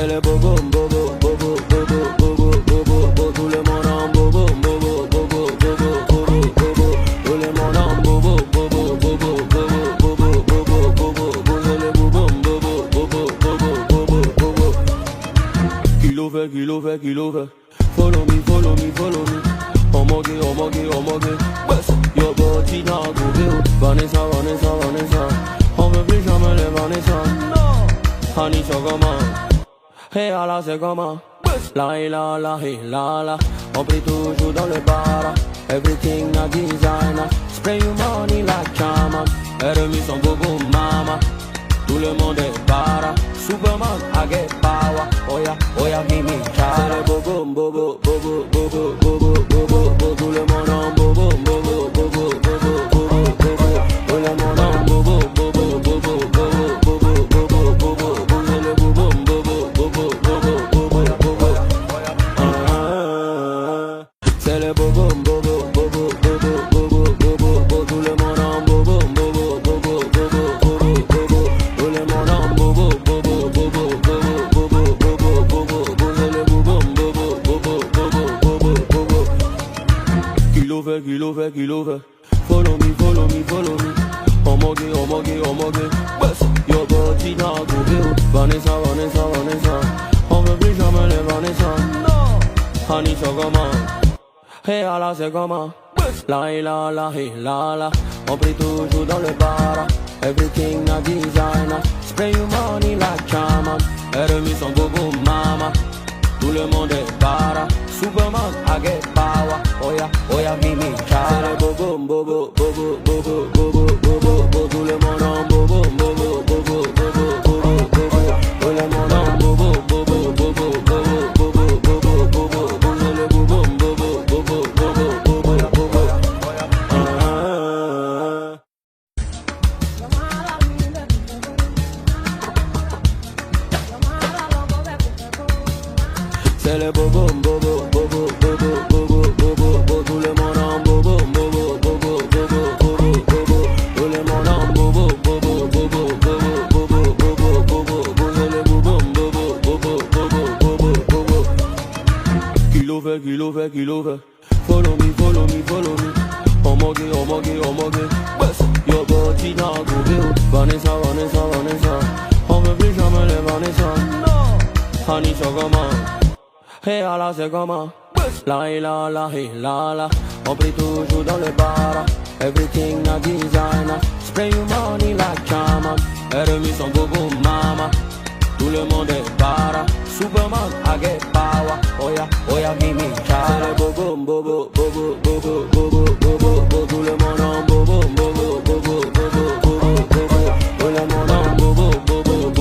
C'est le bobo, bobo, bobo, bobo, bobo, bobo, bobo, tout le monde en bobo, bobo, bobo, bobo, bobo, bobo, tout le monde en bobo, bobo, bobo, bobo, bobo, bobo, bobo, bobo, c'est le bobo, bobo, bobo, bobo, bobo, bobo. Kilo fait, follow me, follow me, follow me. Omoge, best, your body now go build. Vanessa, on veut plus jamais les Vanessa. Honey, sugar man. Hey, Allah, c'est comment? La, on prie toujours dans le bar. Everything a designer. Spray you money like Chama. Elle remis son bobo, mama. Tout le monde est para. Superman, I get power. Oh yeah, give me chara. C'est le bobo, bobo, bobo, bobo, bobo, bobo, bobo. Tout le monde en bobo, bobo, bobo, bobo, bobo, bobo. Tout le monde en bobo, bobo, bobo, bobo, bobo, bobo, bobo. C'est le bobo, bobo, bobo, bobo, bobo, bobo. C'est le bobo, bobo, bobo, bobo, bobo, bobo, bobo. Tout le monde en bobo, bobo, bobo, bobo, bobo, bobo. Tout le monde en bobo, bobo, bobo, bobo, bobo, bobo, bobo. C'est le bobo, bobo, bobo, bobo, bobo, bobo. Kilo fait. Follow me. Omoge, best, your body now go build. Vanessa, on veut plus jamais les Vanessa. Honey, sugar man. Hey, Allah, c'est comment? La, on prie toujours dans le bar. Everything a designer. Spray you money like Chama. Elle remis son bobo, mama. Tout le monde est para. Superman, I get power. Oh yeah, give me chara. C'est le bobo, bobo, bobo, bobo, bobo, bobo, bobo. Tout le monde en bobo, bobo, bobo, bobo, bobo, bobo. Tout le monde en bobo, bobo, bobo, bobo, bobo, bobo, bobo. C'est le bobo, bobo, bobo, bobo, bobo, bobo. C'est le bobo, bobo, bobo, bobo, bobo, bobo, bobo. Tout le monde en bobo, bobo, bobo, bobo, bobo, bobo. Tout le monde en bobo, bobo, bobo, bobo, bobo, bobo, bobo. C'est le bobo, bobo, bobo, bobo, bobo, bobo. Kilo fait. Follow me. Omoge, best, your body now go build. Vanessa, on veut plus jamais les Vanessa. Honey, sugar man. Hey, Allah, c'est comment? La, on prie toujours dans le bar. Everything a designer. Spray you money like Chama. Elle remis son bobo, mama. Tout le monde est